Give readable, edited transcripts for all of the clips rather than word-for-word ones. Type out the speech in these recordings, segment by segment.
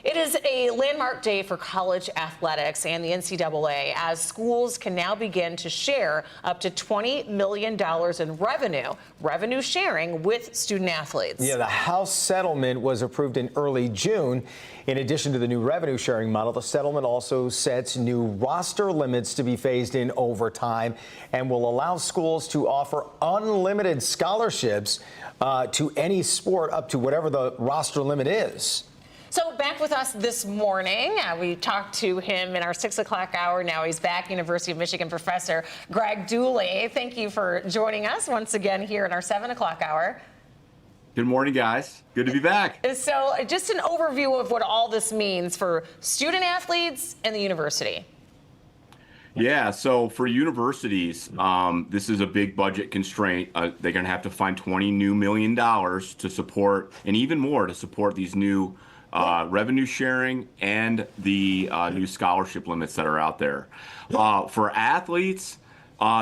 It is a landmark day for college athletics and the NCAA as schools can now begin to share up to $20 million in revenue sharing with student athletes. Yeah, the House settlement was approved in early June. In addition to the new revenue sharing model, the settlement also sets new roster limits to be phased in over time and will allow schools to offer unlimited scholarships to any sport up to whatever the roster limit is. So back with us this morning, we talked to him in our 6 o'clock hour. Now he's back, University of Michigan professor Greg Dooley. Thank you for joining us once again here in our 7 o'clock hour. Good morning, guys. Good to be back. So just an overview of what all this means for student athletes and the university. Yeah, so for universities, this is a big budget constraint. They're going to have to find $20 million to support, and even more to support these new revenue sharing and the new scholarship limits that are out there. For athletes,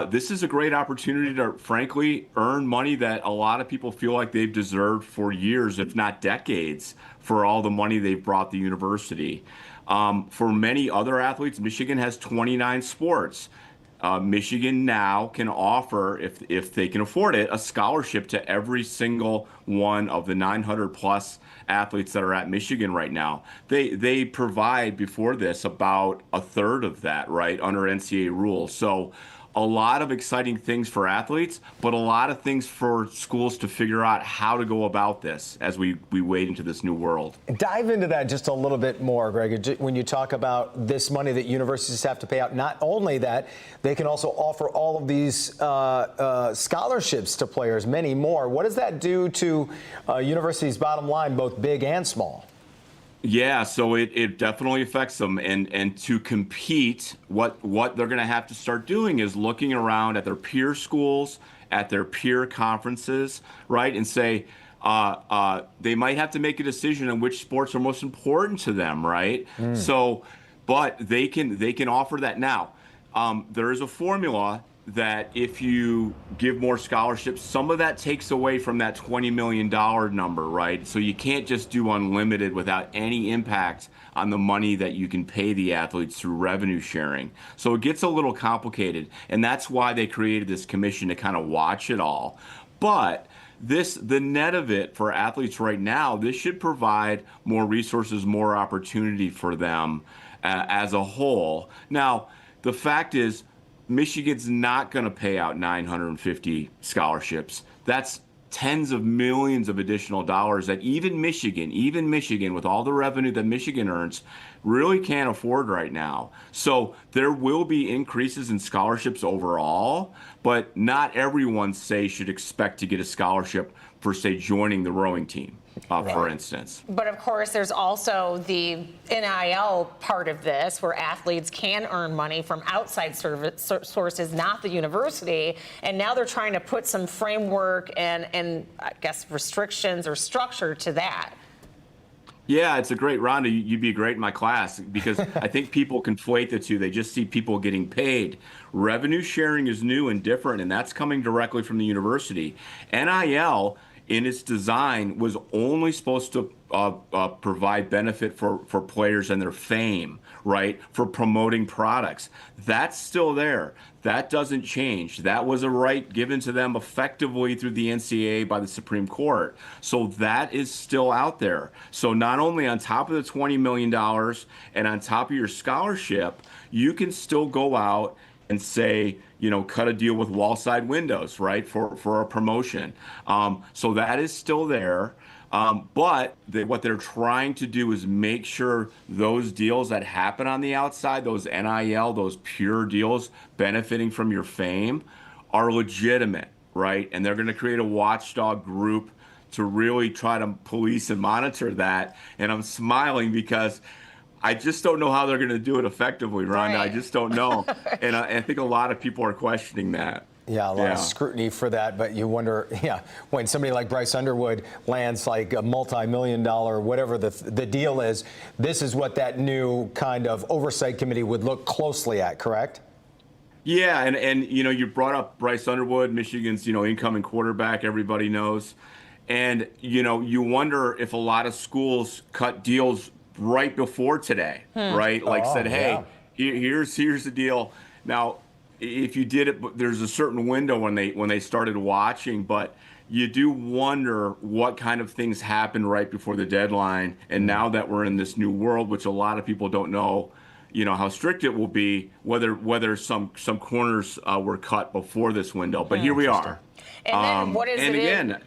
this is a great opportunity to, frankly, earn money that a lot of people feel like they've deserved for years, if not decades, for all the money they've brought the university. For many other athletes, Michigan has 29 sports. Michigan now can offer, if they can afford it, a scholarship to every single one of the 900 plus athletes that are at Michigan right now. They provide before this about a third of that, right, under NCAA rules. So a lot of exciting things for athletes, but a lot of things for schools to figure out how to go about this as we wade into this new world. Dive into that just a little bit more, Greg. When you talk about this money that universities have to pay out, not only that, they can also offer all of these scholarships to players, many more. What does that do to universities' bottom line, both big and small? Yeah, so it definitely affects them, and to compete, what they're going to have to start doing is looking around at their peer schools, at their peer conferences, right, and say they might have to make a decision on which sports are most important to them, right? So, but they can offer that now. There is a formula that if you give more scholarships, some of that takes away from that $20 million number, right? So you can't just do unlimited without any impact on the money that you can pay the athletes through revenue sharing. So it gets a little complicated, and that's why they created this commission to kind of watch it all. But the net of it for athletes right now, this should provide more resources, more opportunity for them as a whole. Now, the fact is, Michigan's not going to pay out 950 scholarships. That's tens of millions of additional dollars that even Michigan, with all the revenue that Michigan earns, really can't afford right now. So there will be increases in scholarships overall, but not everyone, say, should expect to get a scholarship for, say, joining the rowing team, for instance. But of course, there's also the NIL part of this, where athletes can earn money from outside sources, not the university. And now they're trying to put some framework and I guess restrictions or structure to that. Yeah, it's a great, Rhonda, you'd be great in my class, because I think people conflate the two. They just see people getting paid. Revenue sharing is new and different, and that's coming directly from the university. NIL, in its design, was only supposed to provide benefit for players and their fame, right, for promoting products. That's still there. That doesn't change. That was a right given to them effectively through the NCAA by the Supreme Court. So that is still out there. So not only on top of the $20 million and on top of your scholarship, you can still go out and say, you know, cut a deal with Wallside Windows, right, for a promotion. So that is still there. But what they're trying to do is make sure those deals that happen on the outside, those NIL, those pure deals benefiting from your fame, are legitimate, right? And they're going to create a watchdog group to really try to police and monitor that. And I'm smiling because I just don't know how they're going to do it effectively, Rhonda. Right. I just don't know. And I think a lot of people are questioning that. Yeah, a lot of scrutiny for that, but you wonder, when somebody like Bryce Underwood lands like a multi-million-dollar, whatever the deal is, this is what that new kind of oversight committee would look closely at, correct? Yeah, and you know, you brought up Bryce Underwood, Michigan's, incoming quarterback, everybody knows. And, you wonder if a lot of schools cut deals right before today, right? Like said, hey, yeah. here's the deal. Now, if you did it, there's a certain window when they started watching, but you do wonder what kind of things happened right before the deadline. And now that we're in this new world, which a lot of people don't know, how strict it will be, whether some corners were cut before this window. But here we are. And then what is and it? again,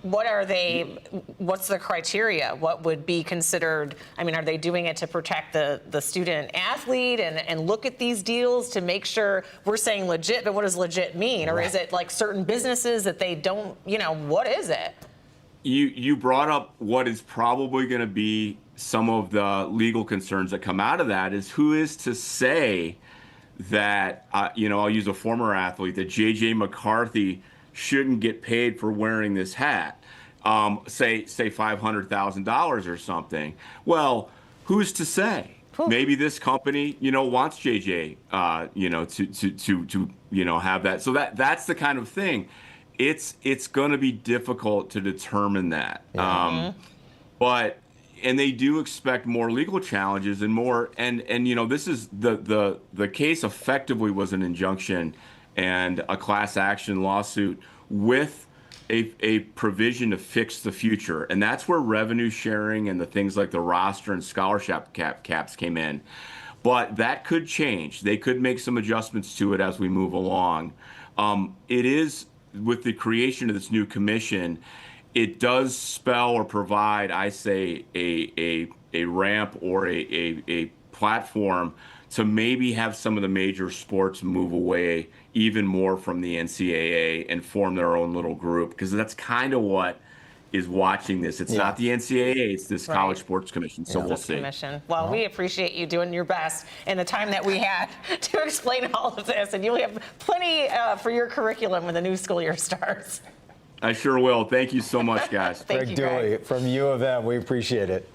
What are they? What's the criteria? What would be considered? I mean, are they doing it to protect the student athlete and look at these deals to make sure we're saying legit? But what does legit mean? Or is it like certain businesses that they don't? What is it? You brought up what is probably going to be some of the legal concerns that come out of that. Is who is to say that I'll use a former athlete, that J.J. McCarthy shouldn't get paid for wearing this hat, say $500,000 or something. Well, who's to say? Maybe this company, wants JJ, to have that. So that's the kind of thing. It's going to be difficult to determine that. Yeah. And they do expect more legal challenges and more. And this is the case effectively was an injunction and a class action lawsuit with a provision to fix the future. And that's where revenue sharing and the things like the roster and scholarship caps came in. But that could change. They could make some adjustments to it as we move along. It is, with the creation of this new commission, it does spell or provide, I say, a ramp or a platform to maybe have some of the major sports move away even more from the NCAA and form their own little group, because that's kind of what is watching this. It's not the NCAA, it's this College Sports Commission. So we'll see. Commission. Well, we appreciate you doing your best in the time that we had to explain all of this, and you'll have plenty for your curriculum when the new school year starts. I sure will. Thank you so much, guys. Thank you, Greg. Dooley from U of M, we appreciate it.